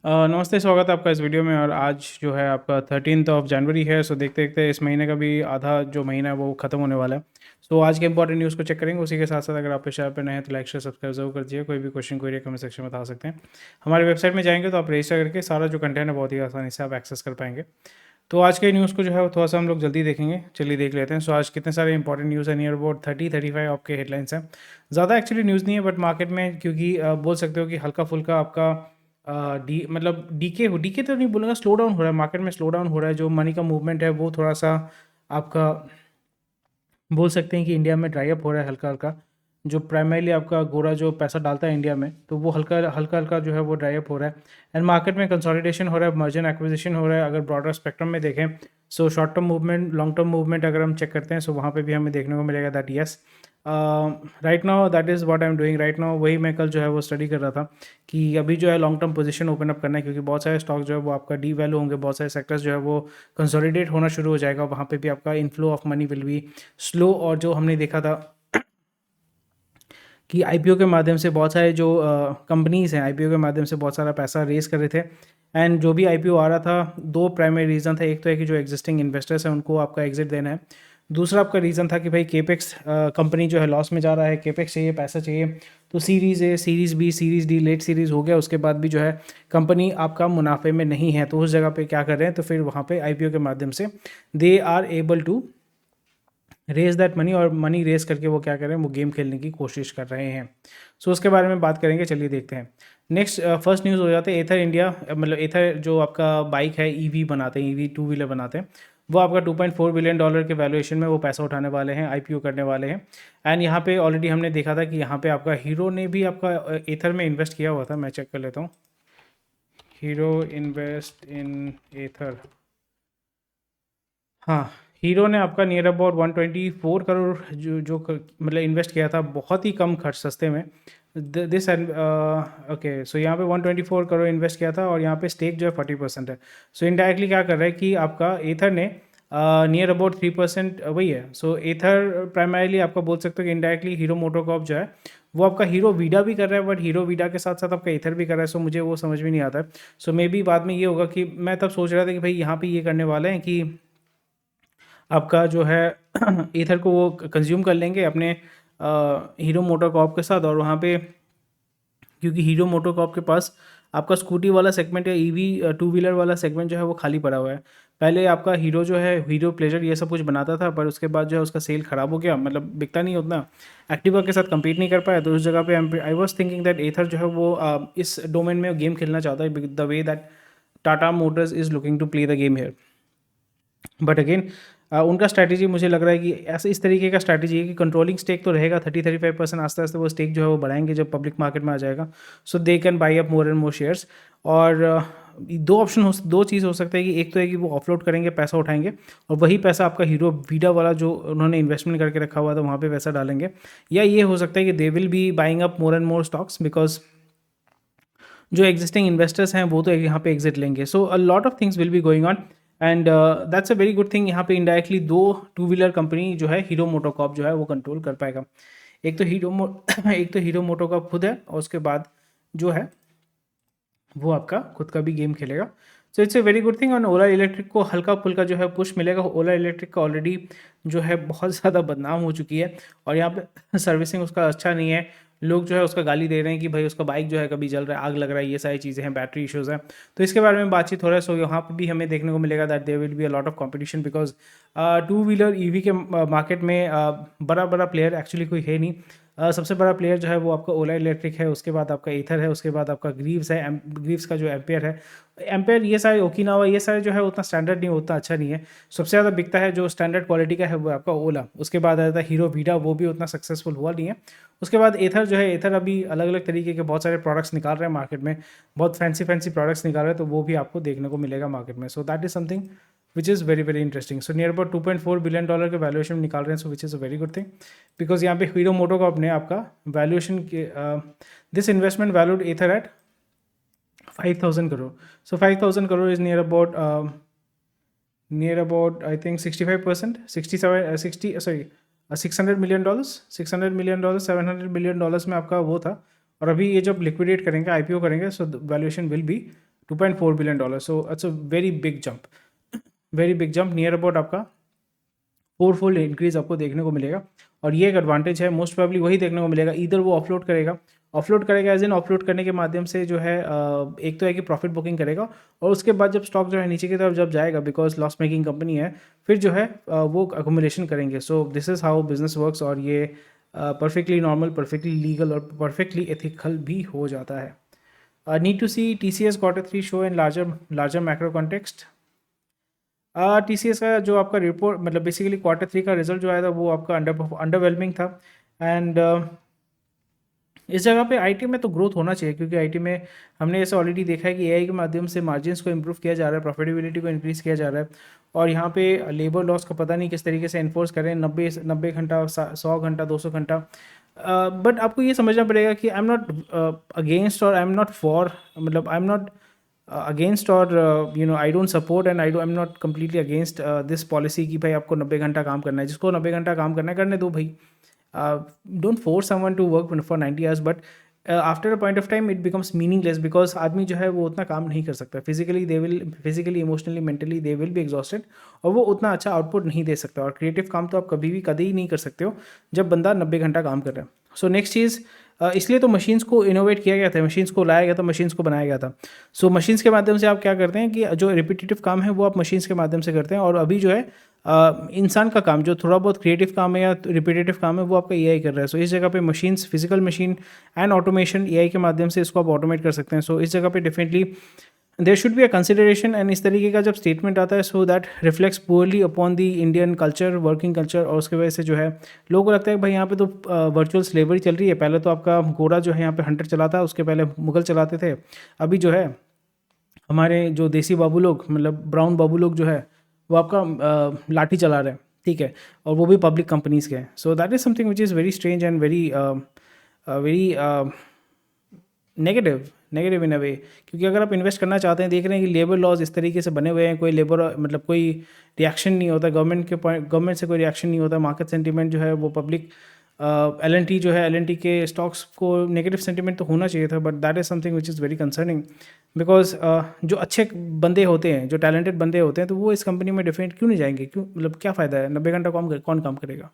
नमस्ते, स्वागत है आपका इस वीडियो में। और आज जो है आपका 13 जनवरी है। सो देखते देखते इस महीने का भी आधा जो महीना है वो ख़त्म होने वाला है। सो आज के इंपॉर्टेंट न्यूज़ को चेक करेंगे। उसी के साथ साथ अगर आप इस चैनल पर नए हैं तो लाइक शेयर सब्सक्राइब जरूर कर दीजिए। कोई भी क्वेश्चन कोई कमेंट सेक्शन में बता सकते हैं। हमारे वेबसाइट में जाएंगे तो आप रजिस्टर करके सारा जो कंटेंट है बहुत ही आसानी से आप एक्सेस कर पाएंगे। तो आज के न्यूज़ को जो है वो थोड़ा सा हम लोग जल्दी देखेंगे। चलिए देख लेते हैं। सो आज कितने सारे इंपॉर्टेंट न्यूज़ है, नियर अबाउट 35 आपके हेडलाइंस हैं। ज़्यादा एक्चुअली न्यूज़ नहीं है, बट मार्केट में क्योंकि बोल सकते हो कि हल्का फुल्का आपका डी मतलब डीके तो नहीं बोलूँगा, स्लो डाउन हो रहा है मार्केट में। स्लो डाउन हो रहा है, जो मनी का मूवमेंट है वो थोड़ा सा आपका बोल सकते हैं कि इंडिया में ड्राई अप हो रहा है हल्का हल्का। जो प्राइमरीली आपका गोरा जो पैसा डालता है इंडिया में, तो वो हल्का हल्का हल्का जो है वो ड्राई अप हो रहा है। एंड मार्केट में कंसोलिडेशन हो रहा है, मर्जर एक्विजिशन हो रहा है। अगर ब्रॉडर स्पेक्ट्रम में देखें, so short term movement, long term movement अगर हम चेक करते हैं, सो वहाँ पे भी हमें देखने को मिलेगा that yes right now that is what I am doing right now. वही मैं कल जो है वो स्टडी कर रहा था कि अभी जो है long term position open up करना है, क्योंकि बहुत सारे स्टॉक जो है वो आपका डी वैल्यू होंगे, बहुत सारे सेक्टर्स जो है वो कंसोलिडेट होना शुरू हो जाएगा। वहाँ पे भी आपका inflow of money will be slow. और जो हमने देखा था कि आईपीओ के माध्यम से बहुत सारे जो कंपनीज़ हैं, आईपीओ के माध्यम से बहुत सारा पैसा रेस कर रहे थे। एंड जो भी आईपीओ आ रहा था, दो प्राइमरी रीज़न था। एक तो है कि जो एग्जिस्टिंग इन्वेस्टर्स हैं उनको आपका एग्जिट देना है। दूसरा आपका रीज़न था कि भाई केपेक्स कंपनी जो है लॉस में जा रहा है, केपेक्स चाहिए, पैसा चाहिए। तो series A, series B, series D, late series हो गया, उसके बाद भी जो है कंपनी आपका मुनाफे में नहीं है। तो उस जगह पे क्या कर रहे हैं, तो फिर वहाँ पे आईपीओ के माध्यम से they are able to raise that money, और मनी रेज करके वो क्या कर रहे हैं, वो गेम खेलने की कोशिश कर रहे हैं। सो उसके बारे में बात करेंगे, चलिए देखते हैं। नेक्स्ट फर्स्ट न्यूज़ हो जाते हैं एथर इंडिया। मतलब एथर जो आपका बाइक है, ईवी बनाते हैं, ईवी टू व्हीलर बनाते हैं, वो आपका $2.4 बिलियन के वैल्यूएशन में वो पैसा उठाने वाले हैं, आईपीओ करने वाले हैं। एंड यहाँ पे ऑलरेडी हमने देखा था कि यहाँ पे आपका हीरो ने भी आपका एथर में इन्वेस्ट किया हुआ था। मैं चेक कर लेता हूँ। हीरो इन्वेस्ट इन एथर, हाँ, हीरो ने आपका नियर अबाउट 124 करोड़ मतलब इन्वेस्ट किया था, बहुत ही कम खर्च, सस्ते में। दिस ओके, सो यहाँ पे 124 करोड़ इन्वेस्ट किया था, और यहाँ पे स्टेक जो है 40% है। सो इनडायरेक्टली क्या कर रहा है कि आपका एथर ने नियर अबाउट 3% वही है। सो एथर प्राइमरीली आपका बोल सकते हो कि इनडायरेक्टली हीरो मोटोकॉर्प जो है वो आपका हीरो वीडा भी कर रहा है, बट हीरो वीडा के साथ साथ आपका एथर भी कर रहा है। सो मुझे वो समझ में नहीं आता है। सो मे बी बाद में ये होगा कि मैं तब सोच रहा था कि भाई यहाँ पे ये करने वाले हैं कि आपका जो है ईथर को वो कंज्यूम कर लेंगे अपने हीरो मोटोकॉर्प के साथ। और वहाँ पे क्योंकि हीरो मोटोकॉर्प के पास आपका स्कूटी वाला सेगमेंट या ईवी टू व्हीलर वाला सेगमेंट जो है वो खाली पड़ा हुआ है। पहले आपका हीरो जो है, हीरो प्लेजर ये सब कुछ बनाता था, पर उसके बाद जो है उसका सेल ख़राब हो गया, मतलब बिकता नहीं उतना, एक्टिवा के साथ compete नहीं कर पाया। तो उस जगह पे आई वॉज थिंकिंग दैट एथर जो है वो इस डोमेन में गेम खेलना चाहता है, the way that Tata Motors is looking to play the game here. But again उनका स्ट्रैटेजी मुझे लग रहा है कि ऐसे इस तरीके का स्ट्रैटेजी है कि कंट्रोलिंग स्टेक तो रहेगा 30-35%, आस्ते आस्ते वो स्टेक जो है वो बढ़ाएंगे जब पब्लिक मार्केट में आ जाएगा। So they can buy up more and more shares. और दो चीज़ हो सकता है कि एक तो है कि वो ऑफलोड करेंगे, पैसा उठाएंगे, और वही पैसा आपका हीरो वीडा वाला जो उन्होंने इन्वेस्टमेंट करके रखा हुआ था वहाँ पे पैसा डालेंगे। या ये हो सकता है कि they will be buying up more and more stocks, because जो एग्जिस्टिंग इन्वेस्टर्स हैं वो तो यहाँ पे एग्जिट लेंगे। So a lot of things will be going on, and that's a very good thing. यहाँ पे इनडायरेक्टली दो टू व्हीलर कंपनी जो है हीरो मोटोकॉर्प जो है वो कंट्रोल कर पाएगा। एक तो एक तो हीरो मोटोकॉर्प खुद है, और उसके बाद जो है वो आपका खुद का भी गेम खेलेगा। So it's a very good thing. और ओला इलेक्ट्रिक को हल्का फुल्का जो है पुश मिलेगा। ओला इलेक्ट्रिक का ऑलरेडी जो है बहुत ज़्यादा बदनाम हो चुकी है, और यहाँ पे सर्विसिंग उसका अच्छा नहीं है। लोग जो है उसका गाली दे रहे हैं कि भाई उसका बाइक जो है कभी जल रहा है, आग लग रहा है, ये सारी चीज़ें हैं, बैटरी इश्यूज़ हैं। तो इसके बारे में बातचीत हो रहा है। सो यहाँ पे भी हमें देखने को मिलेगा that there will be a lot of competition, because two wheeler EV के मार्केट में बड़ा बड़ा प्लेयर एक्चुअली कोई है नहीं। सबसे बड़ा प्लेयर जो है वो आपका ओला इलेक्ट्रिक है, उसके बाद आपका ईथर है, उसके बाद आपका ग्रीव्स है, ग्रीव्स का जो एम्पेयर है, एम्पेयर, ये सारे ओकिनावा, ये सारे जो है उतना स्टैंडर्ड नहीं, उतना अच्छा नहीं है। सबसे ज़्यादा बिकता है जो स्टैंडर्ड क्वालिटी का है वो आपका ओला। उसके बाद आता है हीरो वीडा, वो भी उतना सक्सेसफुल हुआ नहीं है। उसके बाद एथर जो है, एथर अभी अलग अलग तरीके के बहुत सारे प्रोडक्ट्स निकाल रहे हैं मार्केट में, बहुत फैंसी फैंसी प्रोडक्ट्स निकाल रहे हैं, तो वो भी आपको देखने को मिलेगा मार्केट में। So that is something which is very very interesting. So near about $2.4 billion के वैल्यूएशन निकाल रहे हैं, so which is a very good thing, because यहाँ पे हीरो मोटोकॉर्प ने आपका वैल्यूएशन के this investment valued Ather at 5,000 crore. So 5,000 crore is near about I think 65%, 67 60 sorry $600 million, $600 million, $700 million में आपका वो था। और अभी ये जब लिक्विडेट करेंगे, आईपीओ करेंगे, so valuation will be $2.4 billion, so it's a very big jump, very big jump, near about आपका 4-fold इंक्रीज आपको देखने को मिलेगा। और ये एक एडवांटेज है, मोस्ट प्रोबेबली वही देखने को मिलेगा, इधर वो ऑफलोड करेगा एज इन ऑफलोड करने के माध्यम से जो है एक तो है कि प्रॉफिट बुकिंग करेगा, और उसके बाद जब स्टॉक जो है नीचे की तरफ जब जाएगा, बिकॉज लॉस मेकिंग कंपनी है, फिर जो है वो अकोमोडेशन करेंगे। So this is how business works, और ये परफेक्टली नॉर्मल, परफेक्टली लीगल और परफेक्टली एथिकल भी हो जाता है। Need to see TCS Q3 show in larger macro context. TCS का जो आपका रिपोर्ट, मतलब बेसिकली Q3 का रिजल्ट जो आया था वो आपका अंडरवेलमिंग था। एंड इस जगह पे आईटी में तो ग्रोथ होना चाहिए, क्योंकि आईटी में हमने ऐसा ऑलरेडी देखा है कि एआई के माध्यम से मार्जिन्स को इंप्रूव किया जा रहा है, प्रॉफिटेबिलिटी को इंक्रीज़ किया जा रहा है, और यहाँ पे लेबर लॉस का पता नहीं किस तरीके से इन्फोर्स करें, 90 घंटा, 100 घंटा, 200 घंटा। बट आपको ये समझना पड़ेगा कि आई एम नॉट अगेंस्ट और आई एम नॉट फॉर, मतलब आई एम नॉट अगेंस्ट और I don't support and I am not completely against this policy कि भाई आपको 90 घंटा काम करना है। जिसको 90 घंटा काम करना है करने दो भाई, don't force someone to work for 90 hours, but after a point of time it becomes meaningless, because आदमी जो है वो उतना काम नहीं कर सकता, physically emotionally mentally they will be exhausted, और वो उतना अच्छा आउटपुट नहीं दे सकता। और क्रिएटिव काम तो आप कभी ही नहीं कर सकते हो जब बंदा 90 घंटा काम कर रहा है। सो नेक्स्ट चीज़, इसलिए तो मशीन्स को इनोवेट किया गया था, मशीन्स को लाया गया था, मशीन्स को बनाया गया था। सो मशीन्स के माध्यम से आप क्या करते हैं कि जो रिपीटेटिव काम है वो आप मशीन्स के माध्यम से करते हैं, और अभी जो है इंसान का काम जो थोड़ा बहुत क्रिएटिव काम है या रिपीटेटिव काम है वो आपका एआई कर रहा है। सो इस जगह पे machines, physical machine and automation, AI के माध्यम से इसको आप ऑटोमेट कर सकते हैं। सो इस जगह पे definitely there should be a consideration, and इस तरीके का जब स्टेटमेंट आता है so that reflects poorly upon the Indian culture, working culture, और उसकी वजह से जो है लोगों को लगता है कि भाई यहाँ पे तो वर्चुअल स्लेवरी चल रही है। पहले तो आपका गोरा जो है यहाँ पे हंटर चलाता, उसके पहले मुगल चलाते थे, अभी जो है हमारे जो देसी बाबू लोग, मतलब ब्राउन बाबू लोग जो है वो आपका लाठी चला रहे हैं, ठीक है, और वो भी पब्लिक कंपनीज़ के हैं। So that is something which is very strange and very negative in a way, क्योंकि अगर आप इन्वेस्ट करना चाहते हैं, देख रहे हैं कि लेबर लॉज इस तरीके से बने हुए हैं, कोई लेबर, मतलब कोई रिएक्शन नहीं होता गवर्नमेंट से कोई रिएक्शन नहीं होता, मार्केट सेंटीमेंट जो है वो पब्लिक, LNT जो है, LNT के स्टॉक्स को नेगेटिव सेंटीमेंट तो होना चाहिए था, but that is something which is very concerning, because जो अच्छे बंदे होते हैं, जो टैलेंटेड बंदे होते हैं, तो वो इस कंपनी में डेफिनेट क्यों नहीं जाएंगे, क्यों, मतलब क्या फ़ायदा है, 90 घंटा कौन काम करेगा।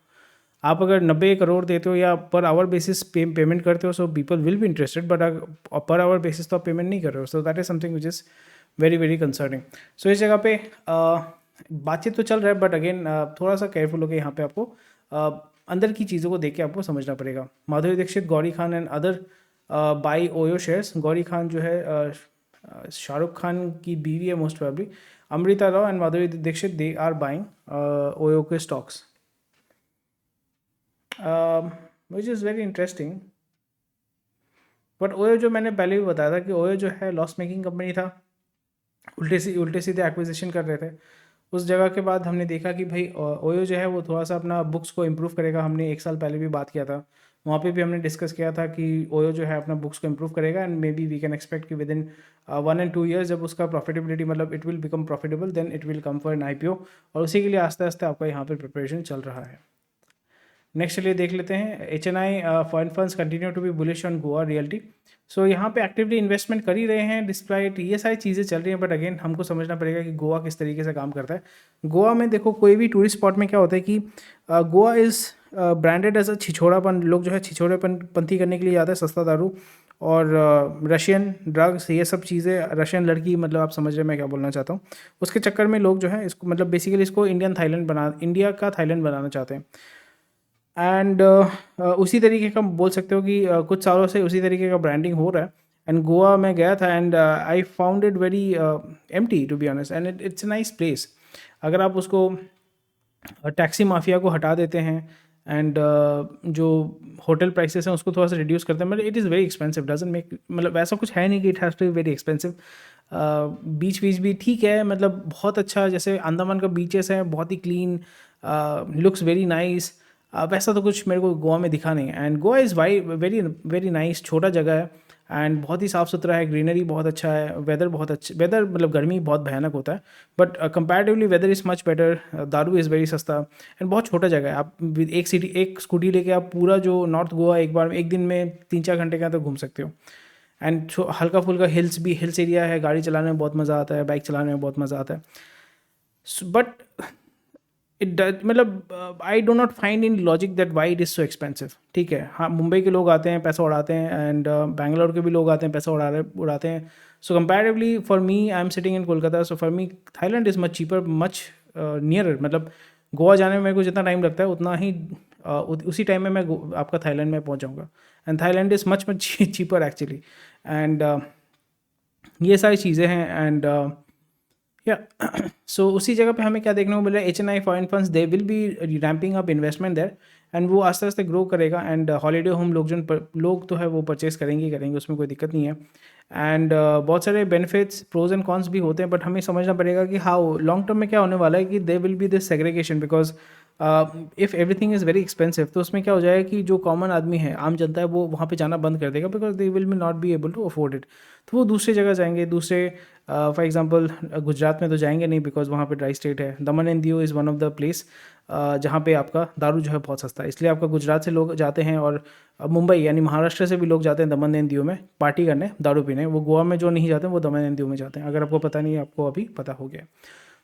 आप अगर 90 करोड़ देते हो या पर आवर बेसिस पेमेंट करते हो, so people will be interested, but per hour basis तो आप पेमेंट नहीं कर रहे हो। So that is something which is very concerning. सो इस जगह पे बातचीत तो चल रहा है, बट अगेन थोड़ा सा केयरफुल होकर यहाँ पे आपको अंदर की चीज़ों को देख के आपको समझना पड़ेगा। Madhuri Dixit, Gauri Khan and other buy OYO shares. Gauri Khan जो है शाहरुख खान की बीवी है most probably, Amrita Rao and Madhuri Dixit, they are buying OYO के stocks, which is very interesting. But OYO जो मैंने पहले भी बताया था कि ओयो जो है लॉस मेकिंग कंपनी था, उल्टे सीधे एक्विजिशन कर रहे थे। उस जगह के बाद हमने देखा कि भाई ओयो जो है वो थोड़ा सा अपना बुक्स को इम्प्रूव करेगा। हमने 1 साल पहले भी बात किया था, वहाँ पे भी हमने डिस्कस किया था कि ओयो जो है अपना बुक्स को इम्प्रूव करेगा, and maybe we can expect कि विद इन 1 and 2 years जब उसका प्रॉफिटेबिलिटी, मतलब it will become profitable, then it will come for an IPO, और उसी के लिए आस्ते आस्ते आपका यहाँ पर प्रिपरेशन चल रहा है। नेक्स्ट चलिए देख लेते हैं, HNI funds continue to be bullish on Goa realty. So यहाँ पे एक्टिवली इन्वेस्टमेंट कर ही रहे हैं डिस्प्लाइट ये सारी चीज़ें चल रही हैं, बट अगेन हमको समझना पड़ेगा कि गोवा किस तरीके से काम करता है। गोवा में देखो, कोई भी टूरिस्ट स्पॉट में क्या होता है कि Goa is branded as a छिछोड़ापन। लोग जो है छिछोड़ेपंथी करने के लिए जाते हैं, सस्ता दारू और रशियन ड्रग्स, ये सब चीज़ें, रशियन लड़की, मतलब आप समझ रहे हैं मैं क्या बोलना चाहता हूँ। उसके चक्कर में लोग जो है इसको, मतलब बेसिकली इसको इंडिया का थाईलैंड बनाना चाहते हैं। एंड उसी तरीके का बोल सकते हो कि कुछ सालों से उसी तरीके का ब्रांडिंग हो रहा है। एंड गोवा में गया था, and I found it very empty to be honest, and it's a nice place. अगर आप उसको टैक्सी माफिया को हटा देते हैं, एंड जो होटल प्राइसेस हैं उसको थोड़ा सा रिड्यूस करते हैं, मतलब it is very expensive, doesn't make, मतलब ऐसा कुछ है नहीं कि it has to be very expensive. Beach भी ठीक है, मतलब बहुत अच्छा, जैसे अंडमान का बीचेस हैं, बहुत ही क्लीन, लुक्स वेरी नाइस, वैसा तो कुछ मेरे को गोवा में दिखा नहीं है। And Goa is very nice, छोटा जगह है, एंड बहुत ही साफ़ सुथरा है, ग्रीनरी बहुत अच्छा है, वेदर बहुत अच्छा, वेदर मतलब गर्मी बहुत भयानक होता है, but comparatively weather is much better. दारू इज़ वेरी सस्ता, एंड बहुत छोटा जगह है। आप एक स्कूटी लेके आप पूरा जो नॉर्थ गोवा एक दिन में 3-4 घंटे का तो घूम सकते हो। एंड हल्का फुल्का हिल्स एरिया है, गाड़ी चलाने में बहुत मज़ा आता है, बाइक चलाने में बहुत मज़ा आता है. बट मतलब I do not find in logic that why it is so expensive. ठीक है, हाँ, मुंबई के लोग आते हैं पैसा उड़ाते हैं, एंड बैंगलोर के भी लोग आते हैं पैसा उड़ाते हैं. So comparatively for me, I am sitting in Kolkata, so for me Thailand is much cheaper, much near. मतलब गोवा जाने में मेरे को जितना टाइम लगता है उतना ही उसी टाइम में मैं आपका थाईलैंड में पहुंच जाऊंगा. And Thailand is much much cheaper actually. And ये सारी चीज़ें हैं. एंड या सो उसी जगह पे हमें क्या देखने को मिल रहा है, HNI foreign funds they will be ramping up investment there, and वो आस्ते आस्ते ग्रो करेगा. एंड हॉलीडे होम लोग तो है वो परचेस करेंगे ही करेंगे, उसमें कोई दिक्कत नहीं है. एंड बहुत सारे बेनिफिट्स, प्रोज एंड कॉन्स भी होते हैं, बट हमें समझना पड़ेगा कि हाउ लॉन्ग टर्म में क्या होने वाला है, कि they will B this segregation. Because if everything is very expensive, तो उसमें क्या हो जाएगा कि जो कॉमन आदमी है, आम जनता है, वो वहाँ पे जाना बंद कर देगा, because they will be not be able to afford it. तो वो दूसरी जगह जाएंगे, दूसरे फॉर एग्जांपल गुजरात में तो जाएंगे नहीं, बिकॉज वहाँ पे ड्राई स्टेट है. दमन and Diu is one of the place जहाँ पे आपका दारू जो है बहुत सस्ता है, इसलिए आपका गुजरात से लोग जाते हैं, और मुंबई यानी महाराष्ट्र से भी लोग जाते हैं दमन एंड दीव में पार्टी करने, दारू पीने. वो गोवा में जो नहीं जाते हैं वो दमन एंड दीव में जाते हैं. अगर आपको पता नहीं है, आपको अभी पता हो गया.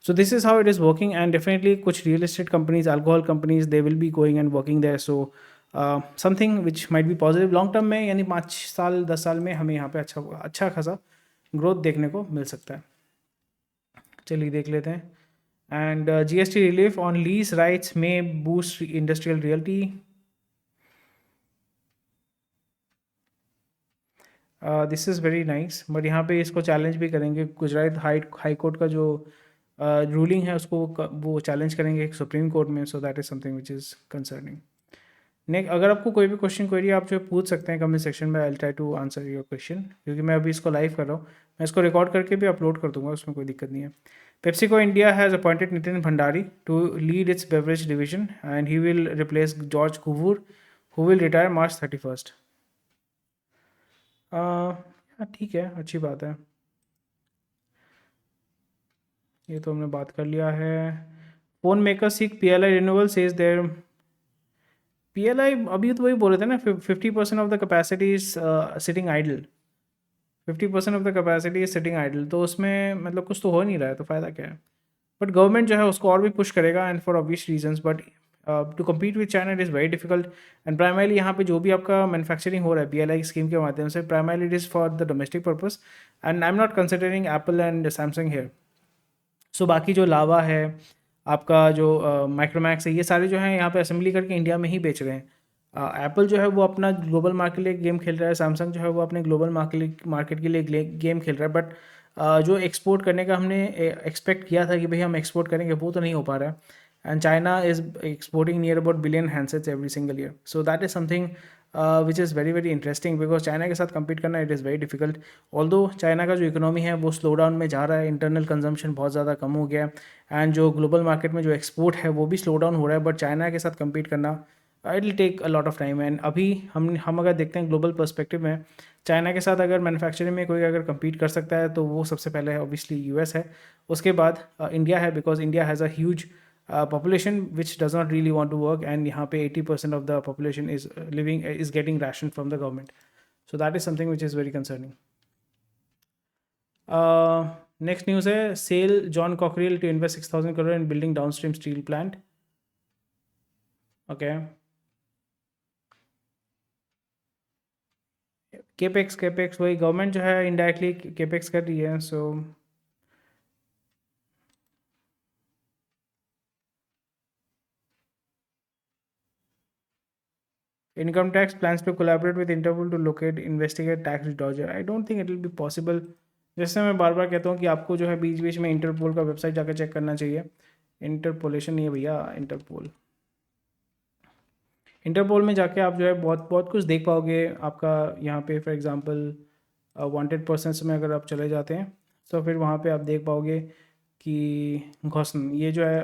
So this is how it is working, and definitely कुछ real estate companies, alcohol companies, they will be going and working there. So something which might be positive long term में, यानी 5 साल 10 साल में हमें यहाँ पे अच्छा खासा ग्रोथ देखने को मिल सकता है. चलिए देख लेते हैं. And GST relief on lease rights में boost industrial realty. This is very nice, but यहाँ पे इसको चैलेंज भी करेंगे. गुजरात हाई कोर्ट का जो रूलिंग है उसको वो चैलेंज करेंगे सुप्रीम कोर्ट में. So that is something which is concerning. Next, अगर आपको कोई भी क्वेश्चन क्वेरी आप जो पूछ सकते हैं कमेंट सेक्शन में. I try to answer your question, क्योंकि मैं अभी इसको लाइव कर रहा हूँ. मैं इसको रिकॉर्ड करके भी अपलोड कर दूंगा, उसमें कोई दिक्कत नहीं है. PepsiCo India has appointed Nitin Bhandari to lead its beverage division, and he will replace George Kuvoor who will retire March 31st. ठीक है, अच्छी बात है. ये तो हमने बात कर लिया है. Phone maker seek PLI renewal, says their PLI. अभी तो वही बोल रहे थे ना, 50% of the capacity is sitting idle. 50% of the capacity is sitting idle, तो उसमें मतलब कुछ तो हो नहीं रहा है, तो फ़ायदा क्या है. बट गवर्नमेंट जो है उसको और भी पुश करेगा, and for obvious reasons. But to compete with China it is very difficult. And primarily यहाँ पे जो भी आपका मैन्युफैक्चरिंग हो रहा है PLI स्कीम के माध्यम से, primarily it is for the domestic purpose. And I am not considering Apple and Samsung here. So बाकी जो लावा है, आपका जो माइक्रोमैक्स है, ये सारे जो हैं यहाँ पे असेंबली करके इंडिया में ही बेच रहे हैं. एप्पल जो है वो अपना ग्लोबल मार्केट के लिए गेम खेल रहा है, सैमसंग जो है वो अपने ग्लोबल मार्केट के लिए गेम खेल रहा है. बट जो एक्सपोर्ट करने का हमने एक्सपेक्ट किया था कि भाई हम एक्सपोर्ट करेंगे, वो तो नहीं हो पा रहा है. And China is exporting near about billion handsets every single year. So that is something which is very very interesting, because China के साथ compete करना it is very difficult. Although China का जो इकोनॉमी है वो स्लो डाउन में जा रहा है, इंटरनल कंजम्पशन बहुत ज़्यादा कम हो गया है, एंड जो ग्लोबल मार्केट में जो एक्सपोर्ट है वो भी स्लो डाउन हो रहा है. बट चाइना के साथ compete करना it will take a lot of time. And अभी हम अगर देखते हैं ग्लोबल पर्सपेक्टिव में, चाइना के साथ अगर मैन्युफैक्चरिंग में कोई अगर compete कर सकता है, तो वो सबसे पहले है ऑब्वियसली US है. उसके बाद इंडिया है, because India has a huge population which does not really want to work, and यहाँ पे 80% of the population is getting ration from the government. So that is something which is very concerning. Next news है, SAIL John Cockerill to invest 6,000 crore in building downstream steel plant. Okay. capex वही government जो है indirectly capex कर रही है. सो Income tax plans to collaborate with Interpol to locate, investigate tax dodger. I don't think it will be possible. जैसे मैं बार बार कहता हूँ कि आपको जो है बीच बीच में इंटरपोल का वेबसाइट जाकर चेक करना चाहिए. इंटरपोलेशन नहीं है भैया, इंटरपोल में जाके आप जो है बहुत बहुत कुछ देख पाओगे. आपका यहाँ पे फॉर एग्जांपल वांटेड पर्सनस में अगर आप चले जाते हैं, तो फिर वहाँ पे आप देख पाओगे कि घोसन ये जो है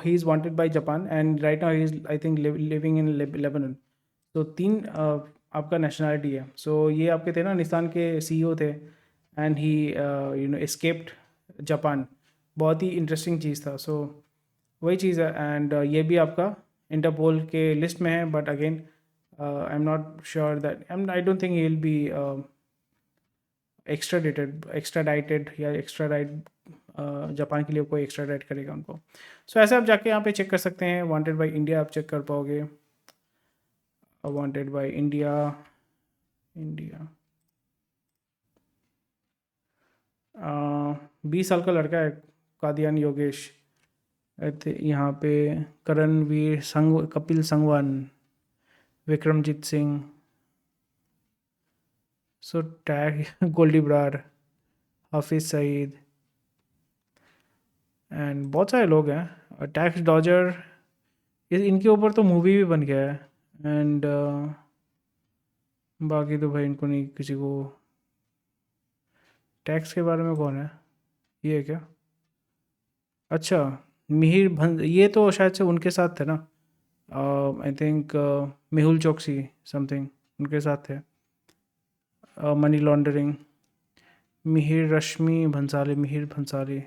he is wanted by Japan, and right now he is I think living in Lebanon. तो 3 आपका नेशनलिटी है. सो ये आपके थे ना निसान के CEO थे, एंड ही एस्केप्ड जापान. बहुत ही इंटरेस्टिंग चीज़ था. सो वही चीज़ है. एंड ये भी आपका इंटरपोल के लिस्ट में है, but again I am not sure that I don't think he will be extradited या एक्स्ट्राडाइट जापान के लिए कोई एक्स्ट्राडाइट करेगा उनको. सो ऐसे आप जाके यहाँ पे चेक कर सकते हैं. वांटेड बाय इंडिया आप चेक कर पाओगे. वांटेड बाय इंडिया 20 साल का लड़का है कादियान योगेश. यहाँ पे Karanvir Sang, Kapil Sangwan, Vikramjit Singh, so tag Goldy Brar, Hafiz Saeed and बहुत सारे लोग हैं. टैक्स डॉजर, इनके ऊपर तो मूवी भी बन गया है. एंड बाकी तो भाई इनको नहीं, किसी को. टैक्स के बारे में कौन है, ये है क्या? अच्छा, मिहिर ये तो शायद से उनके साथ थे ना. आई थिंक मेहुल चौकसी समथिंग उनके साथ थे. Money laundering. मिहिर भंसाली.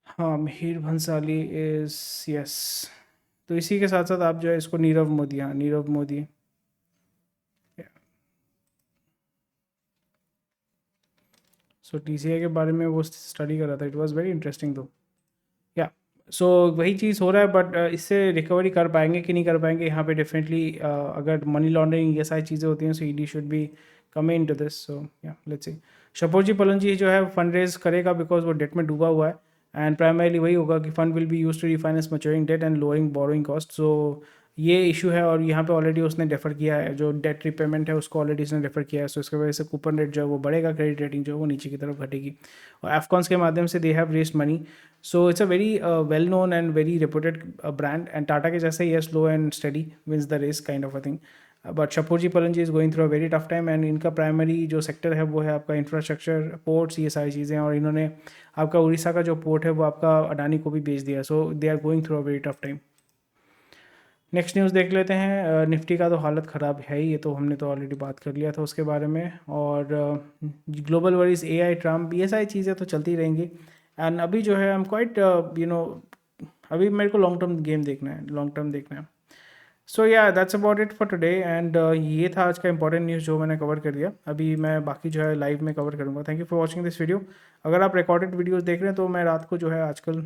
हाँ, मिहिर भंसाली इज यस. तो इसी के साथ साथ आप जो है इसको नीरव मोदी. सो टीसीआई के बारे में वो स्टडी कर रहा था. इट वाज वेरी इंटरेस्टिंग दो. या सो वही चीज़ हो रहा है. बट इससे रिकवरी कर पाएंगे कि नहीं कर पाएंगे, यहाँ पे डेफिनेटली अगर मनी लॉन्ड्रिंग ये सारी चीज़ें होती हैं so ED should be coming into this. So yeah let's see. Shapoorji Pallonji जो है फंड रेज करेगा बिकॉज वो डेट में डूबा हुआ है. एंड प्राइमरीली वही होगा कि fund will be use to refinance maturing debt and lowering borrowing cost. So ये इशू है और यहाँ पे ऑलरेडी उसने डेफर किया है. जो डेट रिपेमेंट है उसको ऑलरेडी उसने डेफर किया है. सो इसकी वजह से कूपन रेट जो है वो बढ़ेगा, क्रेडिट रेटिंग जो है वो नीचे की तरफ घटेगी. और एफकॉन्स के माध्यम से they have raised money. So it's a very well known and very reputed brand. And Tata के जैसे ही slow and steady wins the race kind of a thing. But Shapoorji Pallonji is going through a very tough time. And इनका primary जो sector है वो है आपका infrastructure, ports, ये सारी चीज़ें. और इन्होंने आपका उड़ीसा का जो पोर्ट है वो आपका अडानी को भी बेच दिया. So they are going through a very tough time. Next news देख लेते हैं. निफ्टी का तो हालत ख़राब है ही, ये तो हमने तो ऑलरेडी बात कर लिया था उसके बारे में. और ग्लोबल वरीज, एआई, ट्रम्प, ये सारी चीज़ें तो चलती रहेंगी. एंड अभी जो है आई एम क्वाइट अभी मेरे को लॉन्ग टर्म गेम देखना है. सो या that's about it for today. And ये था आज का इंपॉर्टेंट न्यूज़ जो मैंने कवर कर दिया. अभी मैं बाकी जो है लाइव में कवर करूँगा. Thank you for watching this video. अगर आप रिकॉर्डेड वीडियोज़ देख रहे हैं तो मैं रात को जो है आजकल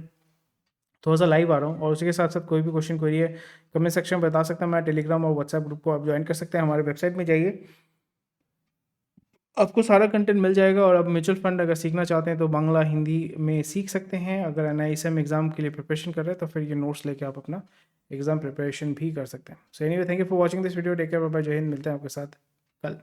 थोड़ा सा लाइव आ रहा हूँ. और उसी के साथ साथ कोई भी क्वेश्चन क्वेरी है कमेंट सेक्शन में बता सकते हैं. मैं टेलीग्राम और व्हाट्सएप ग्रुप को आप ज्वाइन कर सकते हैं. हमारे वेबसाइट में जाइए, आपको सारा कंटेंट मिल जाएगा. और आप म्यूचुअल फंड अगर सीखना चाहते हैं तो बांग्ला हिंदी में सीख सकते हैं. अगर एनआईएसएम एग्ज़ाम के लिए प्रिपरेशन कर रहे हैं तो फिर ये नोट्स लेके आप अपना एग्ज़ाम प्रिपरेशन भी कर सकते हैं. So anyway, thank you for watching this video. Take care, bye bye, Jai Hind. मिलते हैं आपके साथ कल.